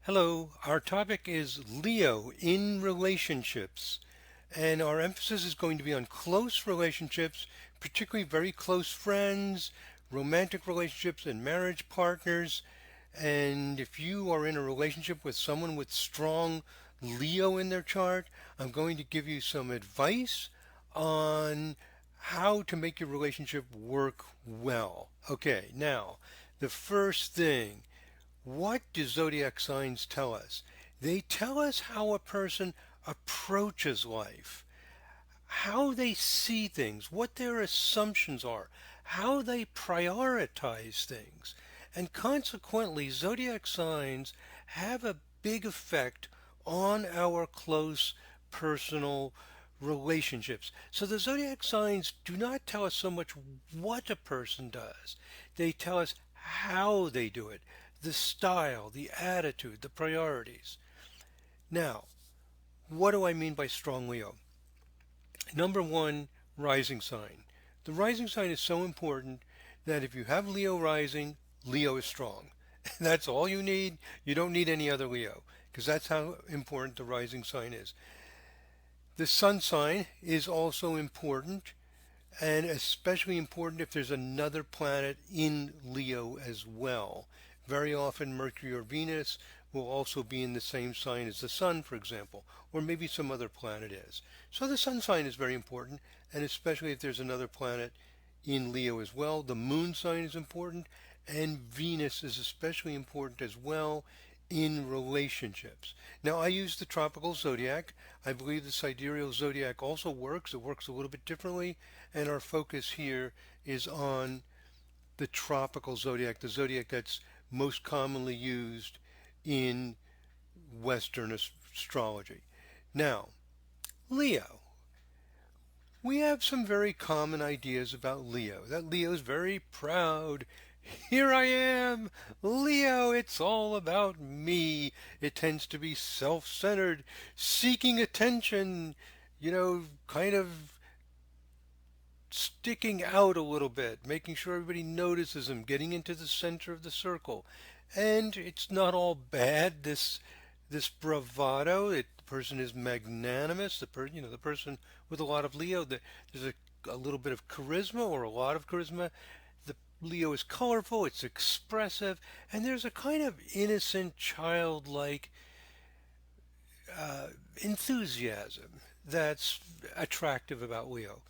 Hello, our topic is Leo in relationships, and our emphasis is going to be on close relationships, particularly very close friends, romantic relationships, and marriage partners. And if you are in a relationship with someone with strong Leo in their chart, I'm going to give you some advice on how to make your relationship work well. Okay, now, the first thing, what do zodiac signs tell us? They tell us how a person approaches life, how they see things, what their assumptions are, how they prioritize things. And consequently, zodiac signs have a big effect on our close personal relationships. So the zodiac signs do not tell us so much what a person does, they tell us how they do it, the style, the attitude, the priorities. Now, what do I mean by strong Leo? Number one, rising sign. The rising sign is so important that if you have Leo rising, Leo is strong. That's all you need. You don't need any other Leo because that's how important the rising sign is. The sun sign is also important, and especially important if there's another planet in Leo as well. Very often, Mercury or Venus will also be in the same sign as the Sun, for example, or maybe some other planet is. So the Sun sign is very important, and especially if there's another planet in Leo as well. The Moon sign is important, and Venus is especially important as well in relationships. Now, I use the tropical zodiac. I believe the sidereal zodiac also works. It works a little bit differently, and our focus here is on the tropical zodiac, the zodiac that's most commonly used in Western astrology. Now, Leo. We have some very common ideas about Leo. That Leo is very proud. Here I am, Leo, it's all about me. It tends to be self centered, seeking attention, kind of sticking out a little bit, making sure everybody notices him, getting into the center of the circle. And it's not all bad. This bravado. The person is magnanimous. The person with a lot of Leo. There's a little bit of charisma or a lot of charisma. The Leo is colorful. It's expressive, and there's a kind of innocent, childlike enthusiasm that's attractive about Leo.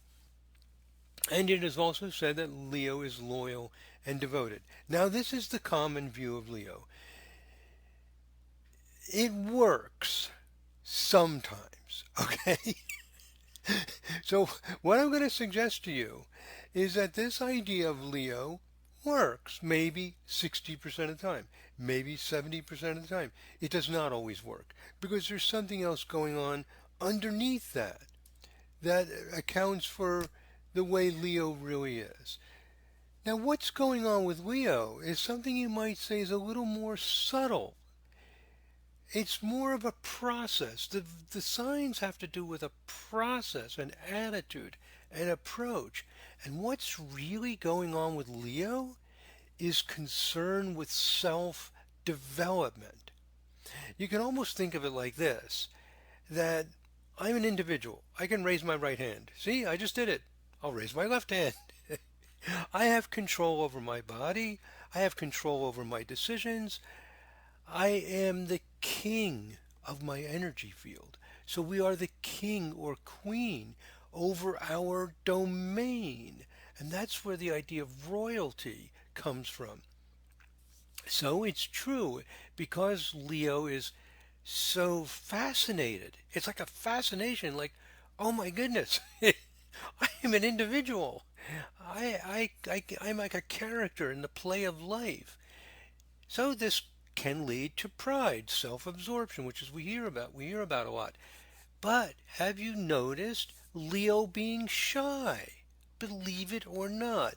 And it is also said that Leo is loyal and devoted. Now, this is the common view of Leo. It works sometimes, okay? So, what I'm going to suggest to you is that this idea of Leo works maybe 60% of the time, maybe 70% of the time. It does not always work because there's something else going on underneath that accounts for the way Leo really is. Now, what's going on with Leo is something you might say is a little more subtle. It's more of a process. The signs have to do with a process, an attitude, an approach. And what's really going on with Leo is concern with self development. You can almost think of it like this, that I'm an individual. I can raise my right hand. See, I just did it. I'll raise my left hand. I have control over my body. I have control over my decisions. I am the king of my energy field. So we are the king or queen over our domain. And that's where the idea of royalty comes from. So it's true because Leo is so fascinated. It's like a fascination, like, oh my goodness, I am an individual. I'm like a character in the play of life. So this can lead to pride, self-absorption, which is we hear about. We hear about a lot. But have you noticed Leo being shy? Believe it or not,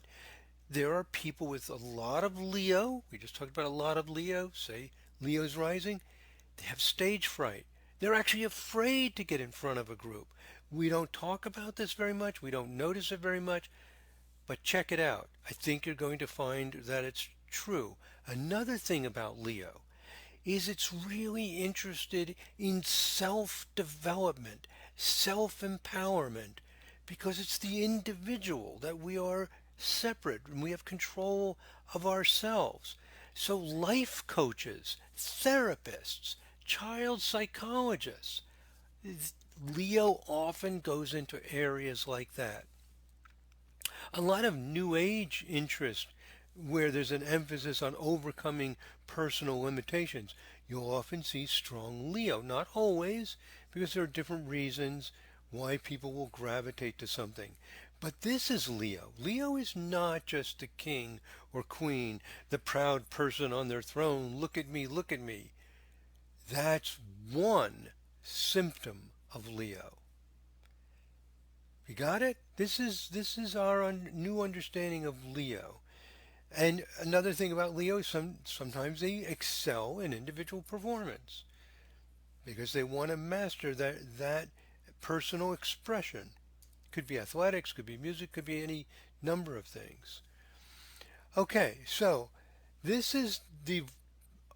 there are people with a lot of Leo. We just talked about a lot of Leo. Say Leo's rising. They have stage fright. They're actually afraid to get in front of a group. We don't talk about this very much. We don't notice it very much. But check it out. I think you're going to find that it's true. Another thing about Leo is it's really interested in self-development, self-empowerment, because it's the individual that we are separate and we have control of ourselves. So life coaches, therapists, child psychologists, Leo often goes into areas like that. A lot of new age interest where there's an emphasis on overcoming personal limitations. You'll often see strong Leo, not always, because there are different reasons why people will gravitate to something. But this is Leo. Leo is not just the king or queen, the proud person on their throne. Look at me, look at me. That's one symptom of Leo. You got it? This is our new understanding of Leo. And another thing about Leo is sometimes they excel in individual performance because they want to master that personal expression. Could be athletics, could be music, could be any number of things. Okay, so this is the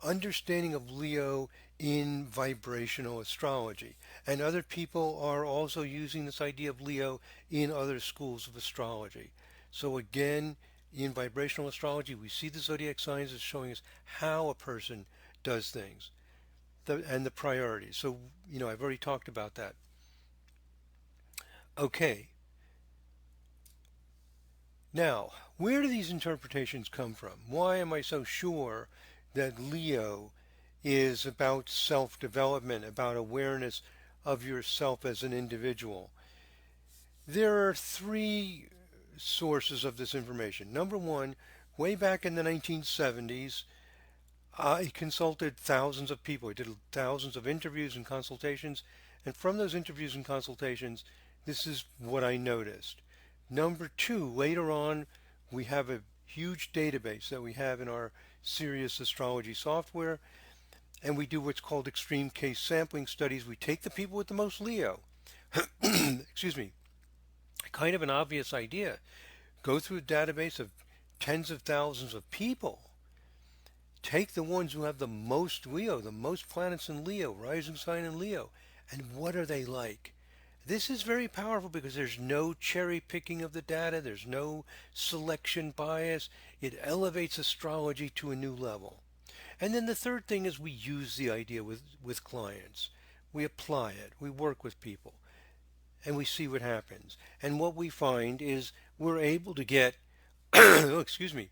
understanding of Leo in vibrational astrology. And other people are also using this idea of Leo in other schools of astrology. So again, in vibrational astrology, we see the zodiac signs as showing us how a person does things and the priorities. So, I've already talked about that. Okay, now, where do these interpretations come from? Why am I so sure that Leo is about self-development, about awareness of yourself as an individual? There are three sources of this information. Number one, way back in the 1970s, I consulted thousands of people. I did thousands of interviews and consultations. And from those interviews and consultations, this is what I noticed. Number two, later on, we have a huge database that we have in our Sirius astrology software, and we do what's called extreme case sampling studies. We take the people with the most Leo, excuse me, kind of an obvious idea. Go through a database of tens of thousands of people. Take the ones who have the most Leo, the most planets in Leo, rising sign in Leo, and what are they like? This is very powerful because there's no cherry picking of the data, there's no selection bias. It elevates astrology to a new level. And then the third thing is we use the idea with clients. We apply it, we work with people, and we see what happens. And what we find is we're able to get, oh, excuse me,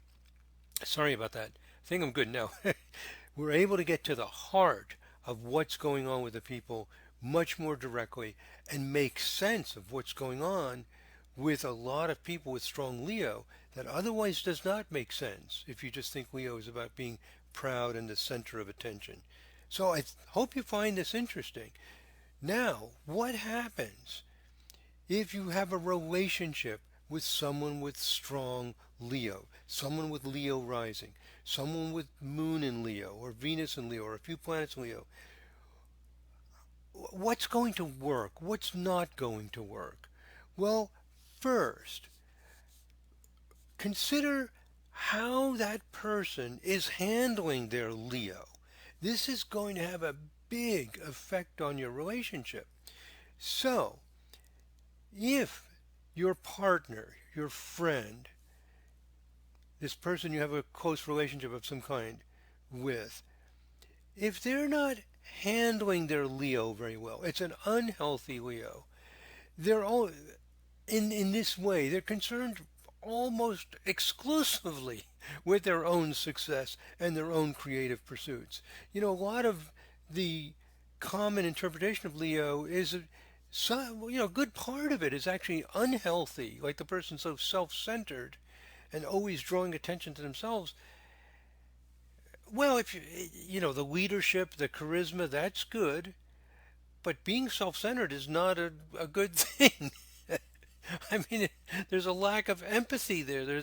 sorry about that. I think I'm good now. We're able to get to the heart of what's going on with the people much more directly and make sense of what's going on with a lot of people with strong Leo that otherwise does not make sense if you just think Leo is about being proud and the center of attention. So I hope you find this interesting. Now, what happens if you have a relationship with someone with strong Leo, someone with Leo rising, someone with Moon in Leo or Venus in Leo or a few planets in Leo? What's going to work? What's not going to work? Well, first, consider how that person is handling their Leo. This is going to have a big effect on your relationship. So, if your partner, your friend, this person you have a close relationship of some kind with, if they're not handling their Leo very well, it's an unhealthy Leo. They're all in this way, they're concerned almost exclusively with their own success and their own creative pursuits. A lot of the common interpretation of Leo is a good part of it is actually unhealthy, like the person's so self-centered and always drawing attention to themselves. Well, if the leadership, the charisma, that's good, but being self-centered is not a good thing. I mean, there's a lack of empathy there.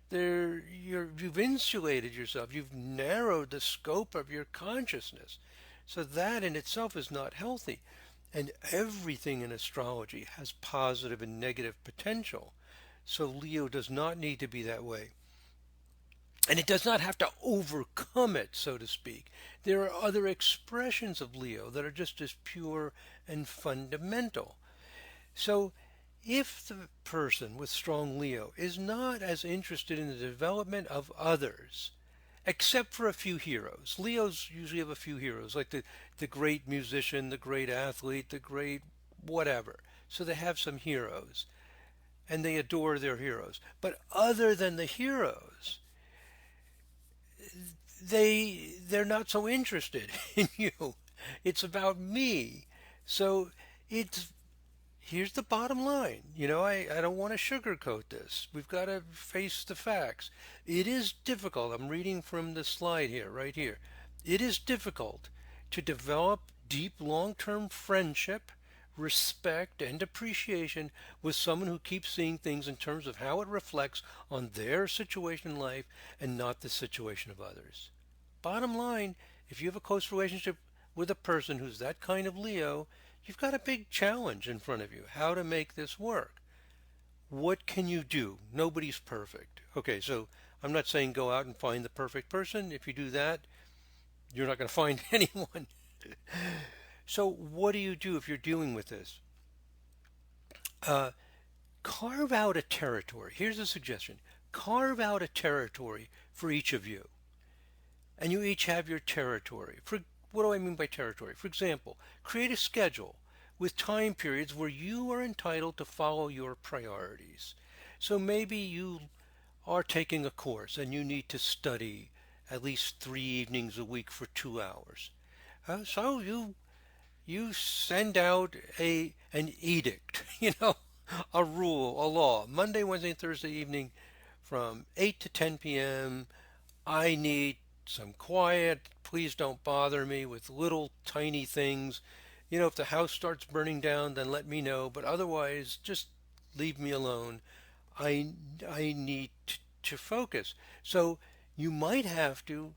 You've insulated yourself. You've narrowed the scope of your consciousness. So that in itself is not healthy. And everything in astrology has positive and negative potential. So Leo does not need to be that way. And it does not have to overcome it, so to speak. There are other expressions of Leo that are just as pure and fundamental. So, if the person with strong Leo is not as interested in the development of others, except for a few heroes, Leos usually have a few heroes, like the great musician, the great athlete, the great whatever. So they have some heroes and they adore their heroes. But other than the heroes, they're not so interested in you. It's about me. So it's here's the bottom line. I don't want to sugarcoat this. We've got to face the facts. It is difficult. I'm reading from the slide here, right here. It is difficult to develop deep long term friendship, respect, and appreciation with someone who keeps seeing things in terms of how it reflects on their situation in life and not the situation of others. Bottom line, if you have a close relationship with a person who's that kind of Leo, you've got a big challenge in front of you. How to make this work. What can you do? Nobody's perfect. Okay, so I'm not saying go out and find the perfect person. If you do that, you're not going to find anyone. So, what do you do if you're dealing with this? Uh, Carve out a territory. Here's a suggestion: carve out a territory for each of you, and you each have your territory. What do I mean by territory? For example, create a schedule with time periods where you are entitled to follow your priorities. So maybe you are taking a course and you need to study at least 3 evenings a week for 2 hours. So you send out an edict, a rule, a law. Monday, Wednesday, and Thursday evening from 8 to 10 p.m. I need some quiet. Please don't bother me with little tiny things. If the house starts burning down, then let me know. But otherwise, just leave me alone. I, I need to focus. So you might have to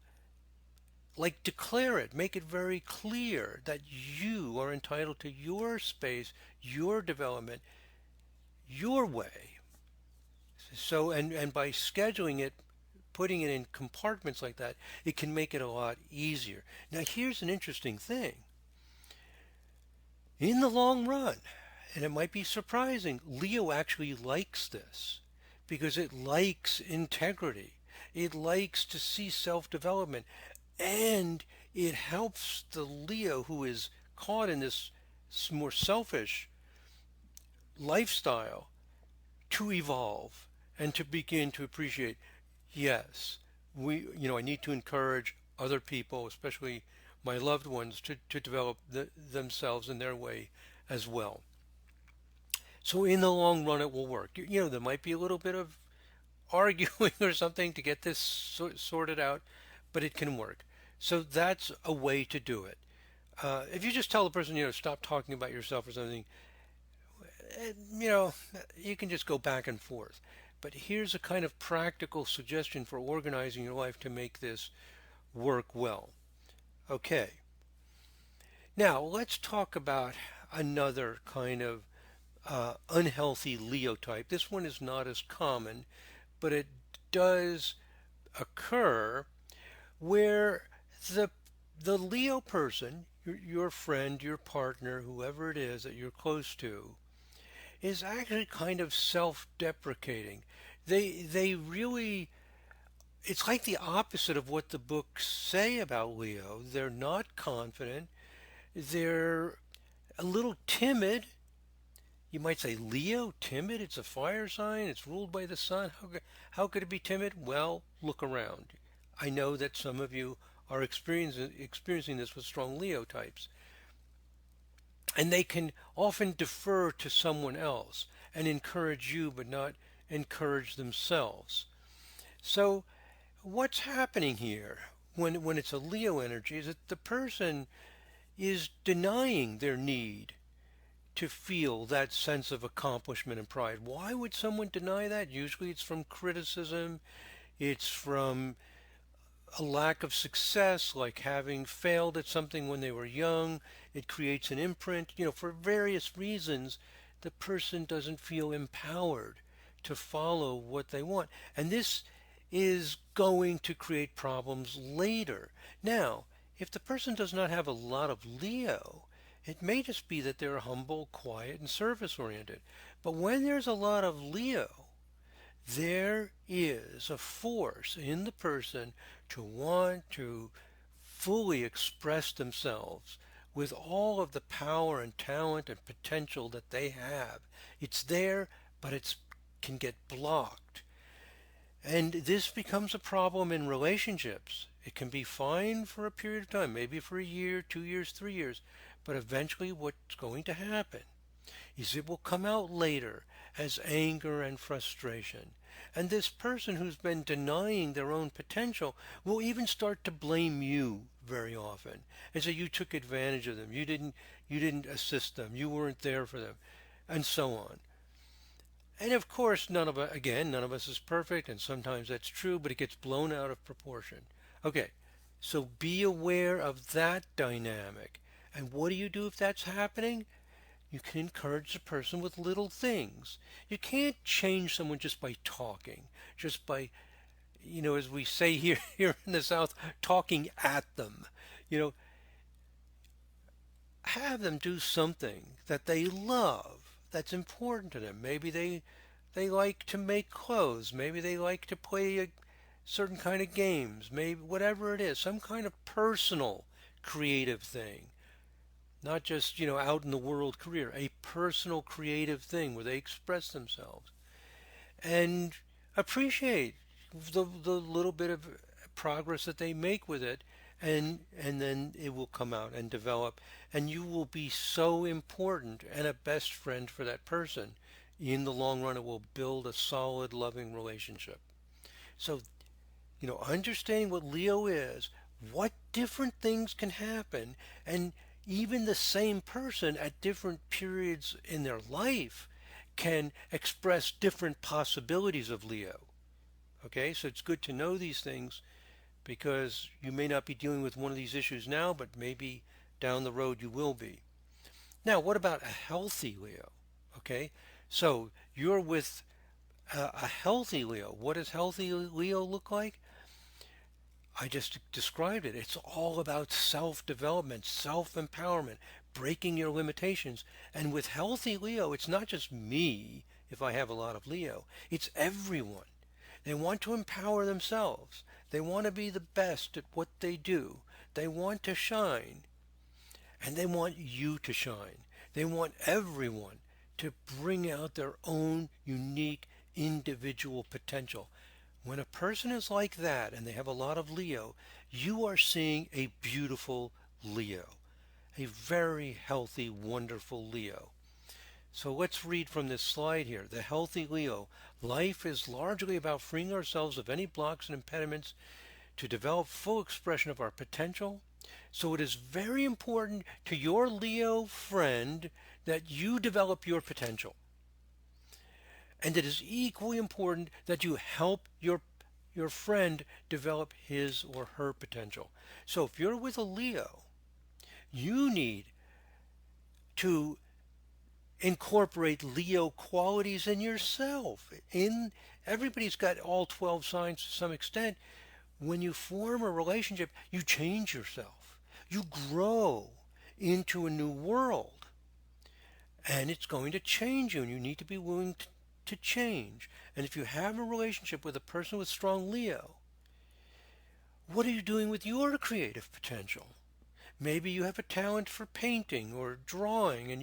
declare it, make it very clear that you are entitled to your space, your development, your way. So and by scheduling it, putting it in compartments like that, it can make it a lot easier. Now here's an interesting thing. In the long run, and it might be surprising, Leo actually likes this because it likes integrity. It likes to see self-development, and it helps the Leo who is caught in this more selfish lifestyle to evolve and to begin to appreciate, yes, I need to encourage other people, especially my loved ones, to develop themselves in their way as well. So in the long run, it will work. There might be a little bit of arguing or something to get this sorted out, but it can work. So that's a way to do it. If you just tell the person, stop talking about yourself or something, you know, you can just go back and forth. But here's a kind of practical suggestion for organizing your life to make this work well. Okay, now let's talk about another kind of unhealthy Leo type. This one is not as common, but it does occur where the the Leo person, your friend, your partner, whoever it is that you're close to, is actually kind of self-deprecating. They really, it's like the opposite of what the books say about Leo. They're not confident. They're a little timid. You might say, Leo, timid? It's a fire sign. It's ruled by the sun. How could it be timid? Well, look around. I know that some of you are experiencing this with strong Leo types. And they can often defer to someone else and encourage you, but not encourage themselves. So what's happening here when it's a Leo energy is that the person is denying their need to feel that sense of accomplishment and pride. Why would someone deny that? Usually it's from criticism, it's from a lack of success, like having failed at something when they were young. It creates an imprint. For various reasons, the person doesn't feel empowered to follow what they want. And this is going to create problems later. Now, if the person does not have a lot of Leo, it may just be that they're humble, quiet, and service oriented. But when there's a lot of Leo, there is a force in the person to want to fully express themselves with all of the power and talent and potential that they have. It's there, but it can get blocked. And this becomes a problem in relationships. It can be fine for a period of time, maybe for a year, 2 years, 3 years, but eventually what's going to happen is it will come out later as anger and frustration. And this person who's been denying their own potential will even start to blame you very often and say you took advantage of them, you didn't assist them, you weren't there for them, and so on. And of course, none of us is perfect, and sometimes that's true, but it gets blown out of proportion. Okay, so be aware of that dynamic. And what do you do if that's happening? You can encourage the person with little things. You can't change someone just by talking, just by, as we say here, here in the South, talking at them. You know, have them do something that they love, that's important to them. Maybe they like to make clothes. Maybe they like to play a certain kind of games. Maybe whatever it is, some kind of personal creative thing. Not just, out in the world career, a personal creative thing where they express themselves and appreciate the little bit of progress that they make with it, and then it will come out and develop, and you will be so important and a best friend for that person. In the long run, it will build a solid, loving relationship. So, understanding what Leo is, what different things can happen, and even the same person at different periods in their life can express different possibilities of Leo. Okay, so it's good to know these things because you may not be dealing with one of these issues now, but maybe down the road you will be. Now, what about a healthy Leo? Okay, so you're with a healthy Leo. What does healthy Leo look like? I just described it. It's all about self-development, self-empowerment, breaking your limitations. And with healthy Leo, it's not just me if I have a lot of Leo. It's everyone. They want to empower themselves. They want to be the best at what they do. They want to shine. And they want you to shine. They want everyone to bring out their own unique individual potential. When a person is like that and they have a lot of Leo, you are seeing a beautiful Leo, a very healthy, wonderful Leo. So let's read from this slide here. The healthy Leo. Life is largely about freeing ourselves of any blocks and impediments to develop full expression of our potential. So it is very important to your Leo friend that you develop your potential. And it is equally important that you help your friend develop his or her potential. So if you're with a Leo, you need to incorporate Leo qualities in yourself. Everybody's got all 12 signs to some extent. When you form a relationship, you change yourself. You grow into a new world. And it's going to change you, and you need to be willing to change. And if you have a relationship with a person with strong Leo, what are you doing with your creative potential? Maybe you have a talent for painting or drawing, and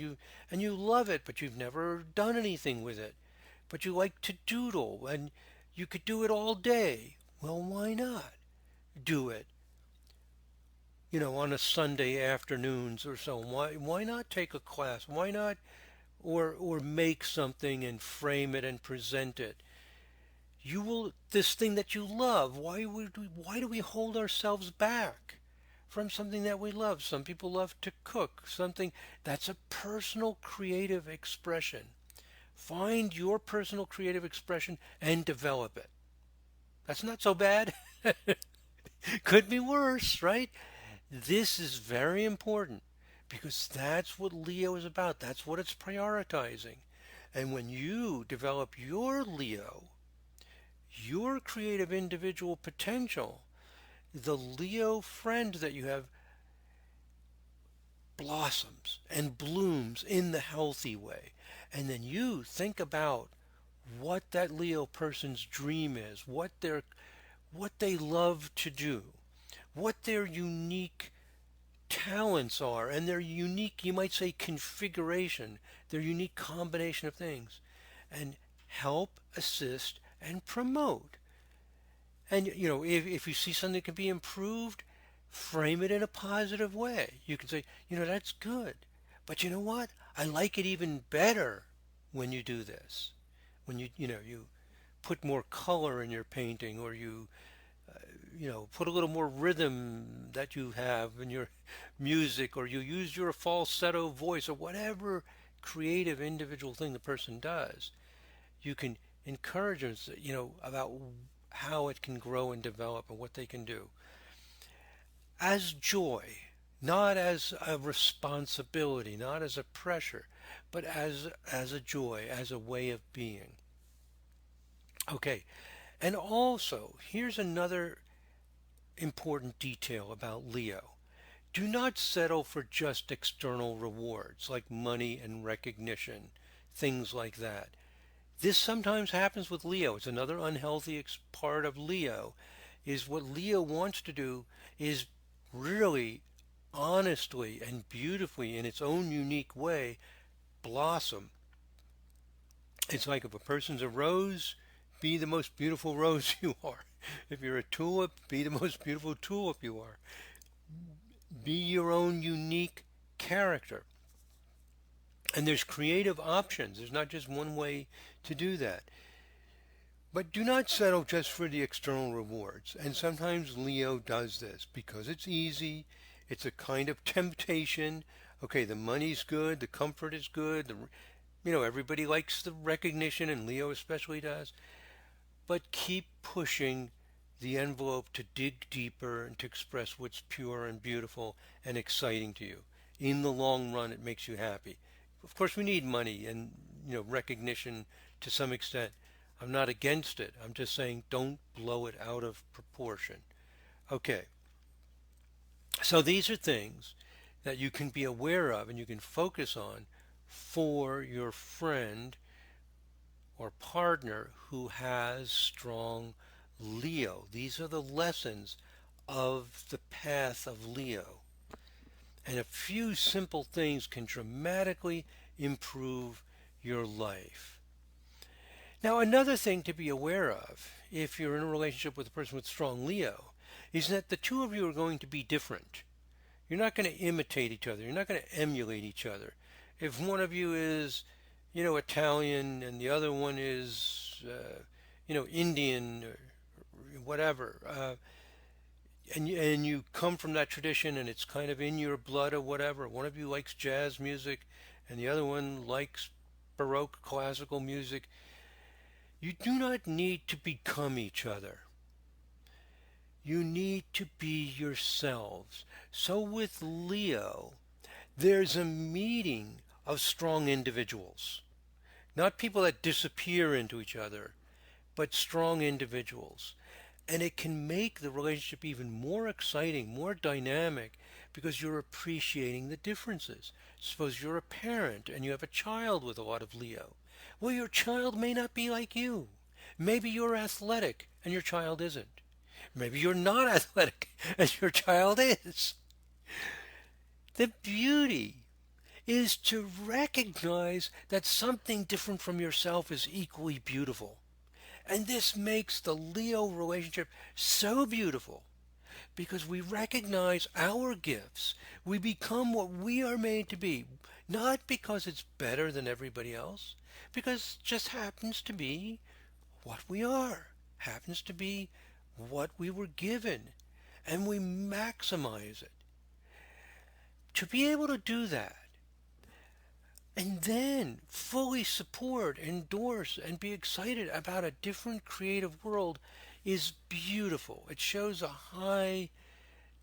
you love it, but you've never done anything with it. But you like to doodle, and you could do it all day. Well, why not do it? On a Sunday afternoons or so. Why not take a class? Why not or make something and frame it and present it? You will this thing that you love. Why do we hold ourselves back from something that we love? Some people love to cook, something that's a personal creative expression. Find your personal creative expression and develop it. That's not so bad. Could be worse, right? This is very important because that's what Leo is about. That's what it's prioritizing. And when you develop your Leo, your creative individual potential, the Leo friend that you have, blossoms and blooms in the healthy way. And then you think about what that Leo person's dream is, what they love to do, what their unique talents are, and their unique, you might say, configuration, their unique combination of things, and help, assist, and promote. And if you see something that can be improved, frame it in a positive way. You can say, that's good. But you know what? I like it even better when you do this. When you put more color in your painting, or put a little more rhythm that you have in your music, or you use your falsetto voice, or whatever creative individual thing the person does. You can encourage them, about how it can grow and develop and what they can do as joy, not as a responsibility, not as a pressure, but as a joy, as a way of being. Okay, and also here's another important detail about Leo. Do not settle for just external rewards like money and recognition, things like that. This sometimes happens with Leo. It's another unhealthy part of Leo, is what Leo wants to do is really honestly and beautifully in its own unique way blossom. It's like if a person's a rose, be the most beautiful rose you are. If you're a tulip, be the most beautiful tulip you are. Be your own unique character. And there's creative options. There's not just one way to do that. But do not settle just for the external rewards. And sometimes Leo does this because it's easy. It's a kind of temptation. Okay, the money's good, the comfort is good. Everybody likes the recognition, and Leo especially does. But keep pushing the envelope to dig deeper and to express what's pure and beautiful and exciting to you. In the long run, it makes you happy. Of course, we need money and recognition to some extent. I'm not against it. I'm just saying don't blow it out of proportion. Okay. So these are things that you can be aware of and you can focus on for your friend or partner who has strong Leo. These are the lessons of the path of Leo. And a few simple things can dramatically improve your life. Now, another thing to be aware of if you're in a relationship with a person with strong Leo is that the two of you are going to be different. You're not going to imitate each other. You're not going to emulate each other. If one of you is, Italian and the other one is, Indian or whatever, and you come from that tradition and it's kind of in your blood or whatever. One of you likes jazz music and the other one likes Baroque classical music. You do not need to become each other. You need to be yourselves. So with Leo, there's a meeting of strong individuals. Not people that disappear into each other, but strong individuals. And it can make the relationship even more exciting, more dynamic, because you're appreciating the differences. Suppose you're a parent and you have a child with a lot of Leo. Well, your child may not be like you. Maybe you're athletic and your child isn't. Maybe you're not athletic and your child is. The beauty is to recognize that something different from yourself is equally beautiful. And this makes the Leo relationship so beautiful because we recognize our gifts. We become what we are made to be, not because it's better than everybody else, because it just happens to be what we are, happens to be what we were given, and we maximize it. To be able to do that, and then fully support, endorse, and be excited about a different creative world is beautiful. It shows a high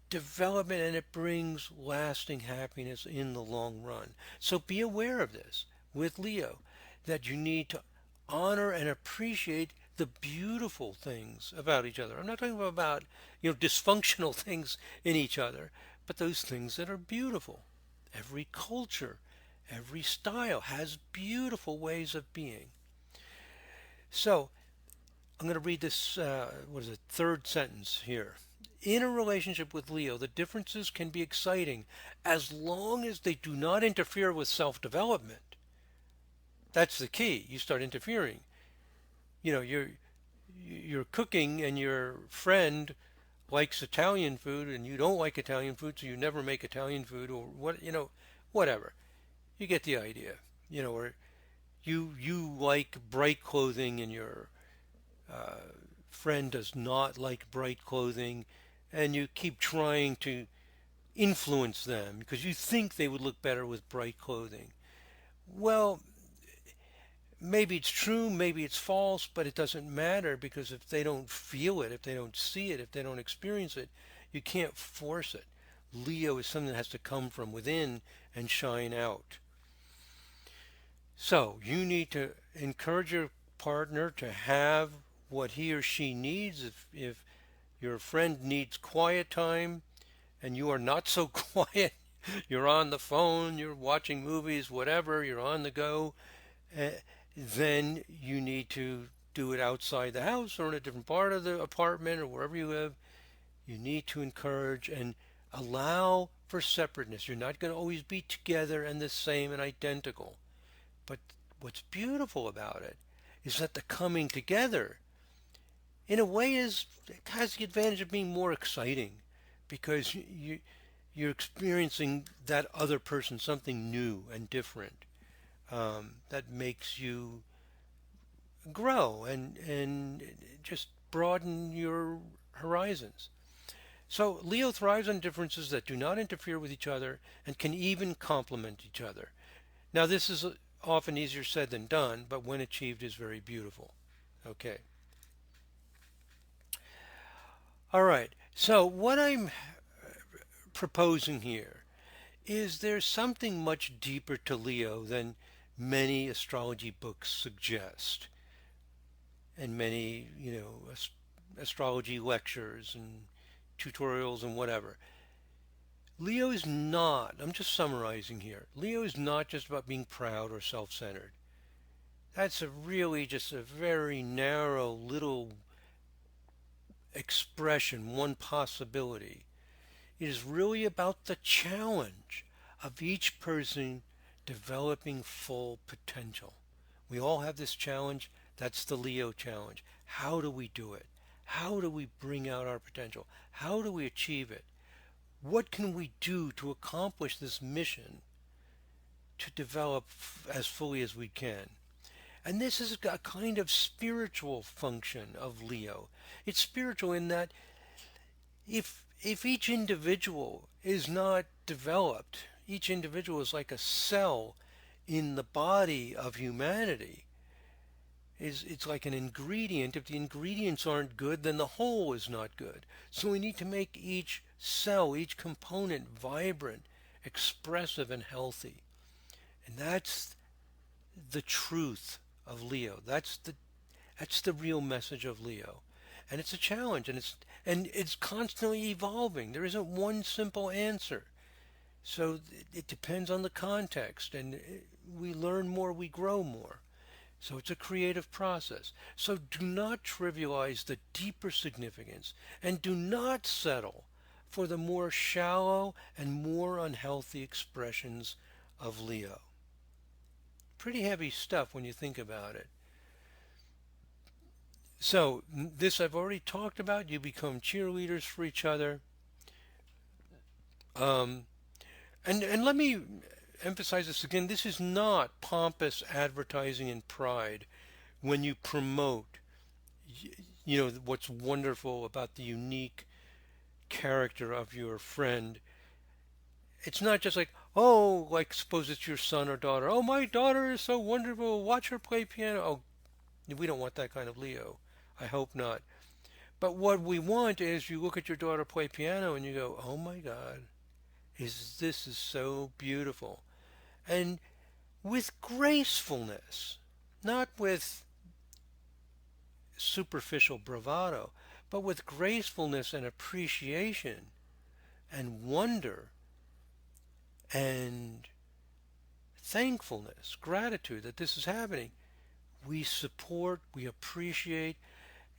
development and it brings lasting happiness in the long run. So be aware of this with Leo, that you need to honor and appreciate the beautiful things about each other. I'm not talking about, dysfunctional things in each other, but those things that are beautiful. Every culture, every style has beautiful ways of being. So I'm going to read this, what is it, third sentence here. In a relationship with Leo, the differences can be exciting as long as they do not interfere with self development. That's the key. You start interfering. You're cooking and your friend likes Italian food and you don't like Italian food, so you never make Italian food or whatever. You get the idea. Or you like bright clothing and your friend does not like bright clothing, and you keep trying to influence them because you think they would look better with bright clothing. Well, maybe it's true, maybe it's false, but it doesn't matter because if they don't feel it, if they don't see it, if they don't experience it, you can't force it. Leo is something that has to come from within and shine out. So you need to encourage your partner to have what he or she needs. If your friend needs quiet time and you are not so quiet, you're on the phone, you're watching movies, whatever, you're on the go, then you need to do it outside the house or in a different part of the apartment or wherever you live. You need to encourage and allow for separateness. You're not going to always be together and the same and identical. But what's beautiful about it is that the coming together, in a way, has the advantage of being more exciting because you're experiencing that other person, something new and different, that makes you grow and just broaden your horizons. So Leo thrives on differences that do not interfere with each other and can even complement each other. Now, this is often easier said than done, but when achieved is very beautiful. Okay. All right. So what I'm proposing here is there's something much deeper to Leo than many astrology books suggest, and many, astrology lectures and tutorials and whatever. Leo is not, I'm just summarizing here, Leo is not just about being proud or self-centered. That's really just a very narrow little expression, one possibility. It is really about the challenge of each person developing full potential. We all have this challenge. That's the Leo challenge. How do we do it? How do we bring out our potential? How do we achieve it? What can we do to accomplish this mission to develop as fully as we can? And this is a kind of spiritual function of Leo. It's spiritual in that if each individual is not developed, each individual is like a cell in the body of humanity. It's like an ingredient. If the ingredients aren't good, then the whole is not good. So we need to make each cell, each component vibrant, expressive, and healthy. And that's the truth of Leo. That's the real message of Leo. And it's a challenge, and it's constantly evolving. There isn't one simple answer. So it depends on the context, and we learn more, we grow more. So it's a creative process. So do not trivialize the deeper significance, and do not settle for the more shallow and more unhealthy expressions of Leo. Pretty heavy stuff when you think about it. So this I've already talked about. You become cheerleaders for each other. Um, and let me emphasize this again. This is not pompous advertising and pride when you promote, what's wonderful about the unique character of your friend. It's not just like, oh, like suppose it's your son or daughter. Oh, my daughter is so wonderful. Watch her play piano. Oh, we don't want that kind of Leo. I hope not. But what we want is you look at your daughter play piano and you go, oh my God, this is so beautiful. And with gracefulness, not with superficial bravado, but with gracefulness and appreciation and wonder and thankfulness, gratitude that this is happening. We support, we appreciate.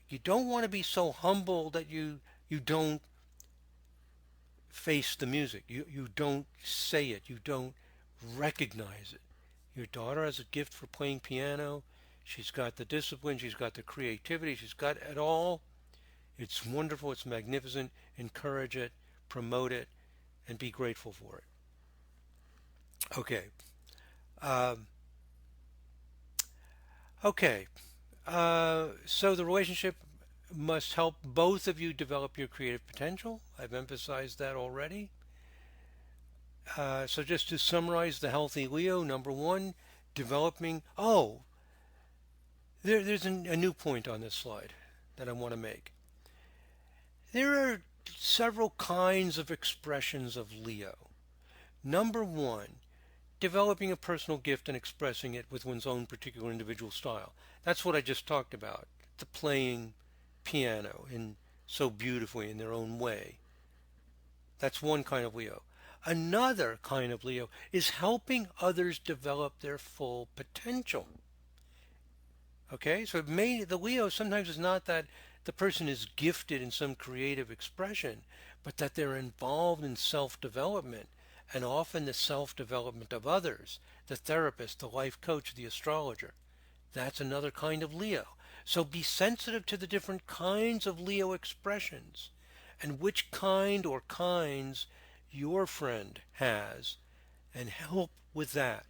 You don't want to be so humble that you don't face the music. You don't say it. You don't recognize it. Your daughter has a gift for playing piano. She's got the discipline. She's got the creativity. She's got it all. It's wonderful. It's magnificent. Encourage it. Promote it. And be grateful for it. Okay. Um, okay. So the relationship must help both of you develop your creative potential. I've emphasized that already. So just to summarize the healthy Leo, number one, developing. Oh, there's a new point on this slide that I want to make. There are several kinds of expressions of Leo. Number one, developing a personal gift and expressing it with one's own particular individual style. That's what I just talked about. The playing piano in so beautifully in their own way. That's one kind of Leo. Another kind of Leo is helping others develop their full potential. Okay, so the Leo sometimes is not that the person is gifted in some creative expression, but that they're involved in self-development and often the self-development of others, the therapist, the life coach, the astrologer. That's another kind of Leo. So be sensitive to the different kinds of Leo expressions and which kind or kinds your friend has and help with that.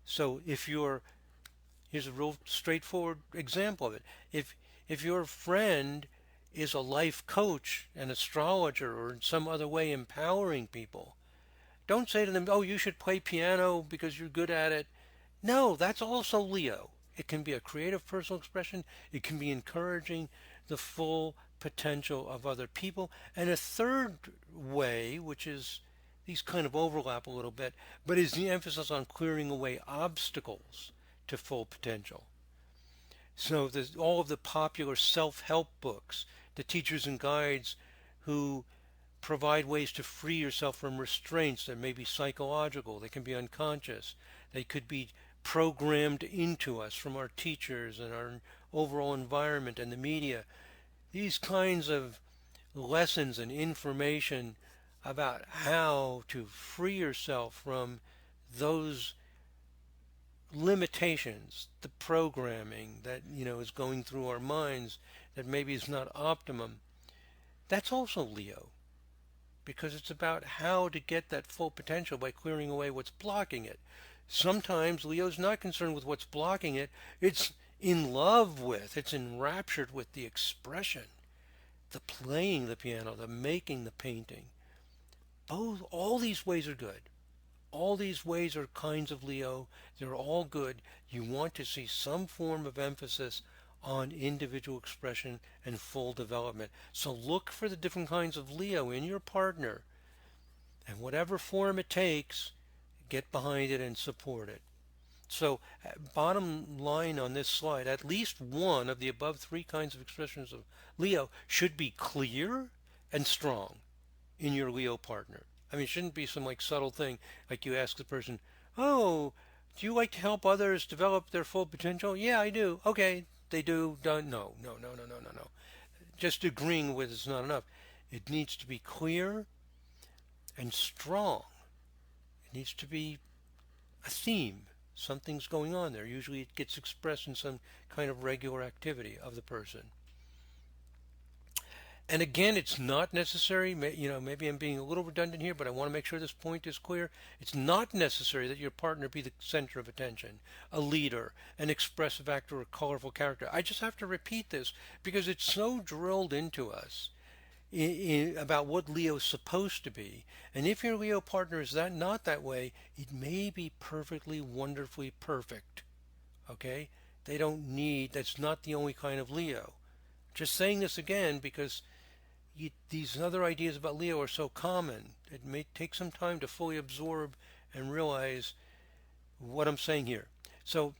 So here's a real straightforward example of it. If your friend is a life coach, an astrologer, or in some other way empowering people, don't say to them, oh, you should play piano because you're good at it. No, that's also Leo. It can be a creative personal expression. It can be encouraging the full potential of other people. And a third way, which is these kind of overlap a little bit, but is the emphasis on clearing away obstacles to full potential. So there's all of the popular self-help books, the teachers and guides who provide ways to free yourself from restraints that may be psychological, they can be unconscious, they could be programmed into us from our teachers and our overall environment and the media. These kinds of lessons and information about how to free yourself from those limitations, the programming that is going through our minds that maybe is not optimum, that's also Leo, because it's about how to get that full potential by clearing away what's blocking it. Sometimes Leo's not concerned with what's blocking it. It's in love with, it's enraptured with the expression, the playing the piano, the making the painting. All these ways are good. All these ways are kinds of Leo. They're all good. You want to see some form of emphasis on individual expression and full development. So look for the different kinds of Leo in your partner, and whatever form it takes, get behind it and support it. So bottom line on this slide, at least one of the above three kinds of expressions of Leo should be clear and strong in your Leo partner. I mean, it shouldn't be some like subtle thing like you ask the person, oh, do you like to help others develop their full potential? Yeah, I do. Okay, they do. Done. No, no, no, no, no, no, no. Just agreeing with is not enough. It needs to be clear and strong. It needs to be a theme. Something's going on there. Usually it gets expressed in some kind of regular activity of the person. And again, it's not necessary, maybe I'm being a little redundant here, but I want to make sure this point is clear. It's not necessary that your partner be the center of attention, a leader, an expressive actor, or a colorful character. I just have to repeat this because it's so drilled into us about what Leo's supposed to be. And if your Leo partner is not that way, it may be perfectly, wonderfully perfect. Okay? That's not the only kind of Leo. Just saying this again because these other ideas about Leo are so common. It may take some time to fully absorb and realize what I'm saying here. So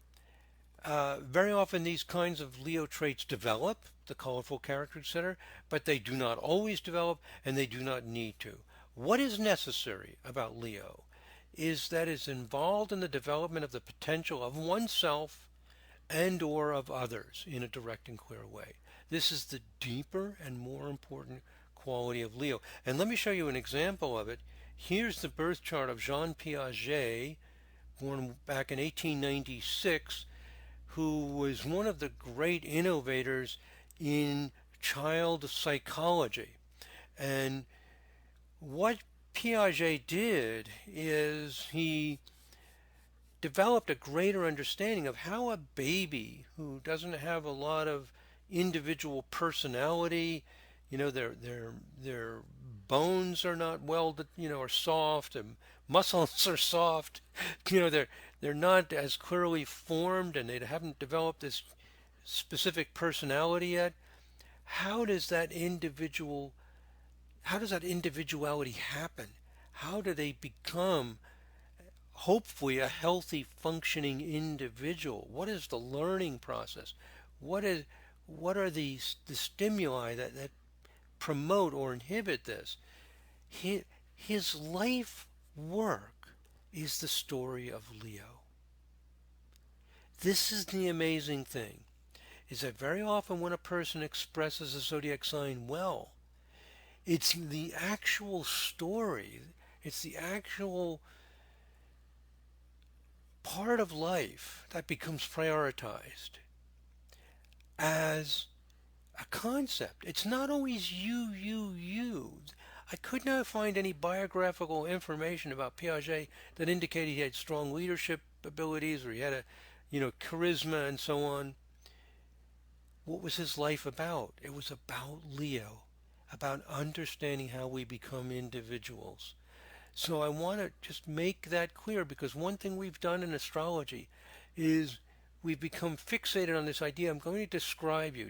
Very often these kinds of Leo traits develop, the colorful character, etc., but they do not always develop and they do not need to. What is necessary about Leo is that it's involved in the development of the potential of oneself and or of others in a direct and clear way. This is the deeper and more important quality of Leo. And let me show you an example of it. Here's the birth chart of Jean Piaget, born back in 1896, who was one of the great innovators in child psychology. And what Piaget did is he developed a greater understanding of how a baby who doesn't have a lot of individual personality, their bones are not well, are soft and muscles are soft, they're not as clearly formed and they haven't developed this specific personality yet. How does that individual how does that individuality happen? How do they become hopefully a healthy functioning individual? What is the learning process? What is what are the stimuli that promote or inhibit this? His life work is the story of Leo. This is the amazing thing, is that very often when a person expresses a zodiac sign well, it's the actual story, it's the actual part of life that becomes prioritized as a concept. It's not always you. I could not find any biographical information about Piaget that indicated he had strong leadership abilities or he had charisma and so on. What was his life about? It was about Leo, about understanding how we become individuals. So I want to just make that clear because one thing we've done in astrology is we've become fixated on this idea. I'm going to describe you,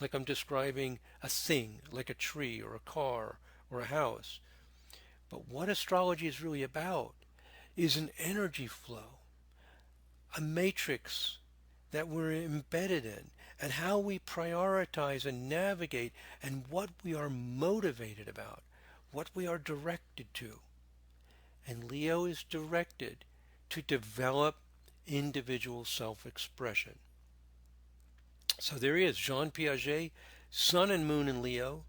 like I'm describing a thing, like a tree or a car or a house. But what astrology is really about is an energy flow, a matrix that we're embedded in, and how we prioritize and navigate, and what we are motivated about, what we are directed to. And Leo is directed to develop individual self-expression. So there he is, Jean Piaget, Sun and Moon in Leo,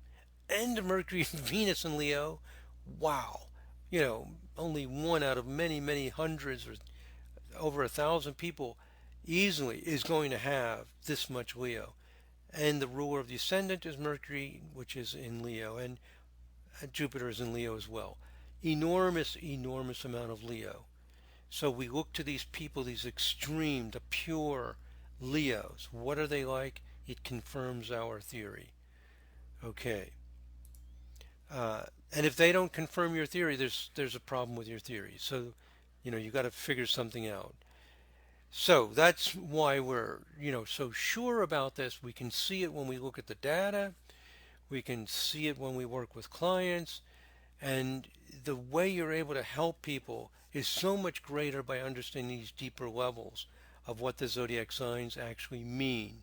and Mercury and Venus in Leo. Wow. Only one out of many, many hundreds or over 1,000 people easily is going to have this much Leo. And the ruler of the ascendant is Mercury, which is in Leo, and Jupiter is in Leo as well. Enormous, enormous amount of Leo. So we look to these people, these extreme, the pure Leos. What are they like? It confirms our theory. Okay. And if they don't confirm your theory, there's a problem with your theory. So, you got to figure something out. So that's why we're, so sure about this. We can see it when we look at the data. We can see it when we work with clients. And the way you're able to help people is so much greater by understanding these deeper levels of what the zodiac signs actually mean.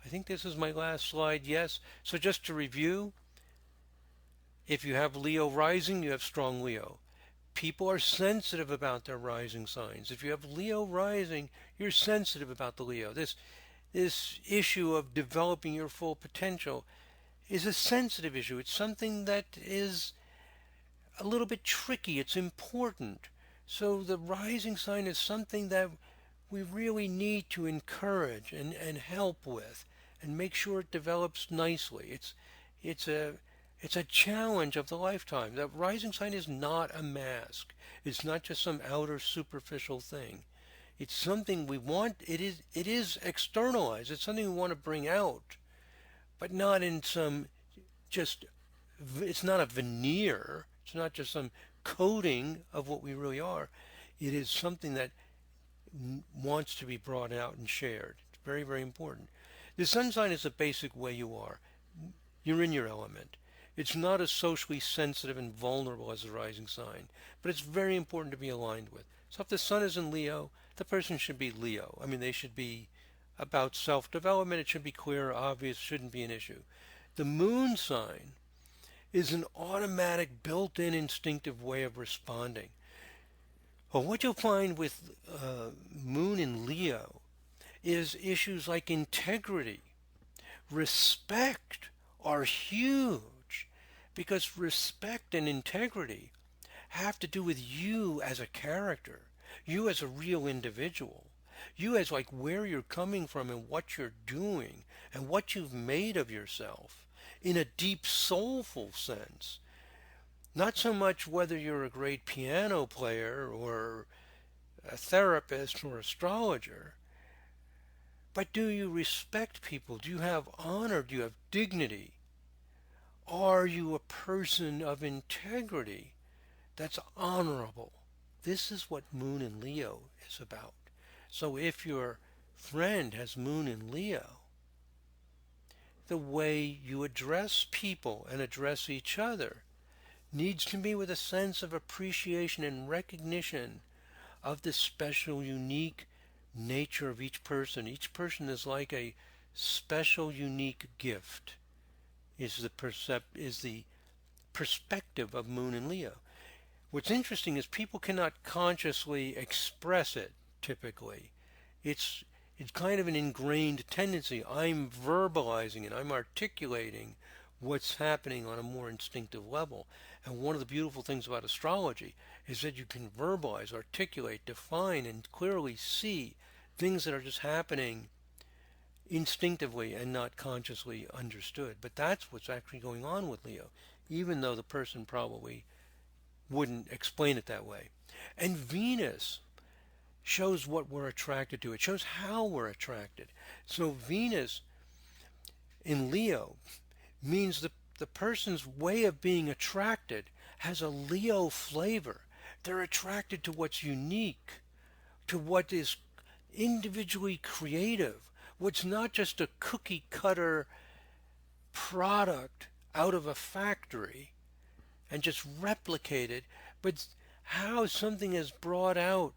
I think this is my last slide. Yes. So just to review, if you have Leo rising, you have strong Leo. People are sensitive about their rising signs. If you have Leo rising, you're sensitive about the Leo. This issue of developing your full potential is a sensitive issue. It's something that is a little bit tricky. It's important. So the rising sign is something that we really need to encourage and help with and make sure it develops nicely. It's a challenge of the lifetime. The rising sign is not a mask. It's not just some outer superficial thing. It's something we want. It is externalized. It's something we want to bring out, but not in some just. It's not a veneer. It's not just some coating of what we really are. It is something that wants to be brought out and shared. It's very, very important. The sun sign is the basic way you are. You're in your element. It's not as socially sensitive and vulnerable as the rising sign, but it's very important to be aligned with. So if the sun is in Leo, the person should be Leo. I mean, they should be about self-development. It should be clear, obvious, shouldn't be an issue. The moon sign is an automatic, built-in, instinctive way of responding. Well, what you'll find with moon in Leo is issues like integrity, respect are huge because respect and integrity have to do with you as a character, you as a real individual, you as like where you're coming from and what you're doing and what you've made of yourself in a deep soulful sense. Not so much whether you're a great piano player or a therapist or astrologer, but do you respect people? Do you have honor? Do you have dignity? Are you a person of integrity that's honorable? This is what Moon in Leo is about. So if your friend has Moon in Leo, the way you address people and address each other needs to be with a sense of appreciation and recognition of the special, unique nature of each person. Each person is like a special, unique gift, is the perspective of Moon in Leo. What's interesting is people cannot consciously express it typically. It's it's kind of an ingrained tendency. I'm verbalizing it. I'm articulating what's happening on a more instinctive level. And one of the beautiful things about astrology is that you can verbalize, articulate, define, and clearly see things that are just happening instinctively and not consciously understood. But that's what's actually going on with Leo, even though the person probably wouldn't explain it that way. And Venus shows what we're attracted to. It shows how we're attracted. So Venus in Leo means the person's way of being attracted has a Leo flavor. They're attracted to what's unique, to what is individually creative, what's not just a cookie cutter product out of a factory and just replicated, but how something has brought out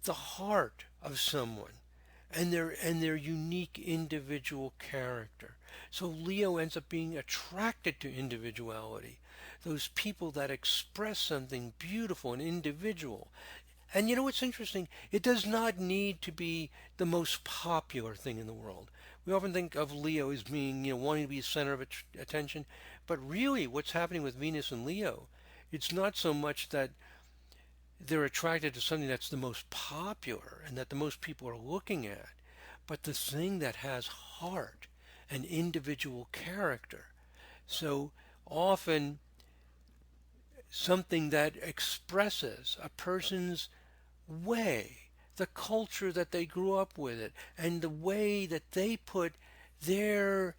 the heart of someone and their unique individual character. So Leo ends up being attracted to individuality, those people that express something beautiful and individual. And you know what's interesting? It does not need to be the most popular thing in the world. We often think of Leo as being, wanting to be the center of attention, but really what's happening with Venus and Leo, it's not so much that they're attracted to something that's the most popular and that the most people are looking at, but the thing that has heart and individual character. So often something that expresses a person's way, the culture that they grew up with it, and the way that they put their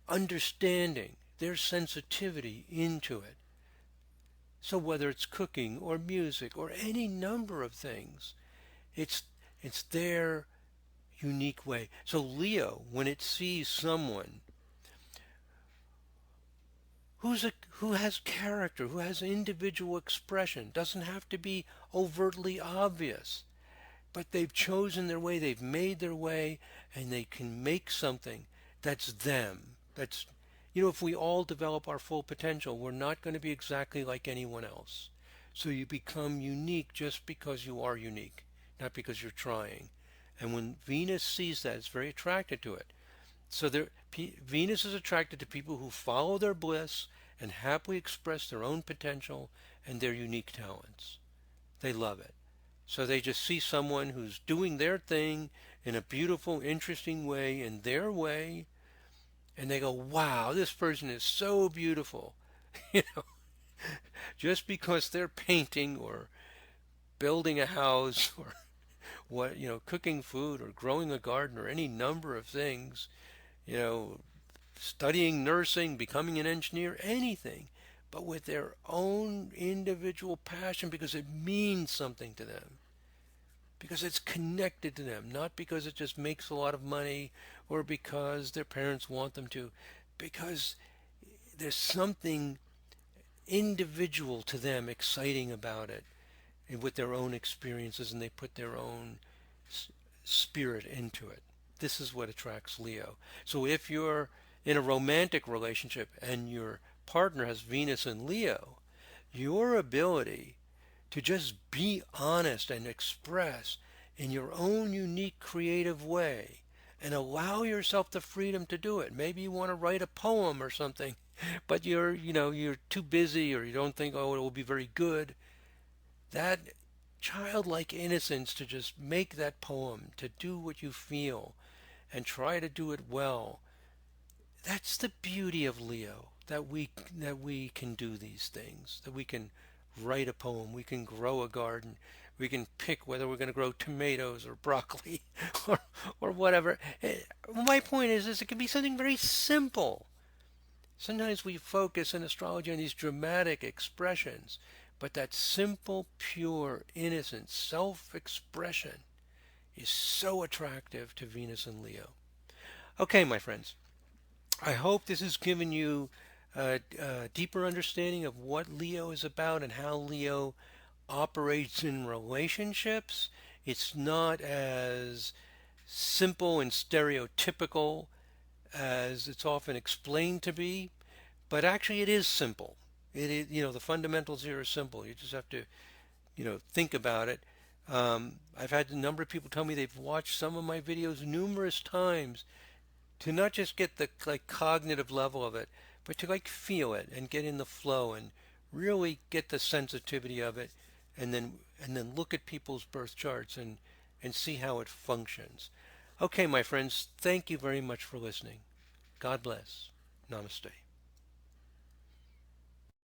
understanding, their sensitivity into it. So whether it's cooking or music or any number of things, it's their unique way. So Leo, when it sees someone who has character, who has individual expression, doesn't have to be overtly obvious, but they've chosen their way, they've made their way, and they can make something that's them. That's if we all develop our full potential, we're not going to be exactly like anyone else. So you become unique just because you are unique, not because you're trying. And when Venus sees that, it's very attracted to it. So Venus is attracted to people who follow their bliss and happily express their own potential and their unique talents. They love it. So they just see someone who's doing their thing in a beautiful, interesting way, in their way, and they go, wow, this person is so beautiful. you know, just because they're painting or building a house or cooking food or growing a garden or any number of things, studying nursing, becoming an engineer, anything, but with their own individual passion because it means something to them, because it's connected to them, not because it just makes a lot of money or because their parents want them to, because there's something individual to them exciting about it. and with their own experiences, and they put their own spirit into it. This is what attracts Leo. So if you're in a romantic relationship and your partner has Venus in Leo, your ability to just be honest and express in your own unique creative way and allow yourself the freedom to do it. Maybe you want to write a poem or something, but you're too busy, or you don't think, oh, it will be very good. That childlike innocence to just make that poem, to do what you feel and try to do it well. That's the beauty of Leo, that we can do these things, that we can write a poem, we can grow a garden, we can pick whether we're going to grow tomatoes or broccoli or or whatever. My point is it can be something very simple. Sometimes we focus in astrology on these dramatic expressions, but that simple, pure, innocent self-expression is so attractive to Venus and Leo. Okay, my friends, I hope this has given you a deeper understanding of what Leo is about and how Leo operates in relationships. It's not as simple and stereotypical as it's often explained to be, but actually it is simple. It is, the fundamentals here are simple. You just have to, think about it. I've had a number of people tell me they've watched some of my videos numerous times to not just get the like cognitive level of it, but to like feel it and get in the flow and really get the sensitivity of it, and then look at people's birth charts and see how it functions. Okay, my friends, thank you very much for listening. God bless. Namaste.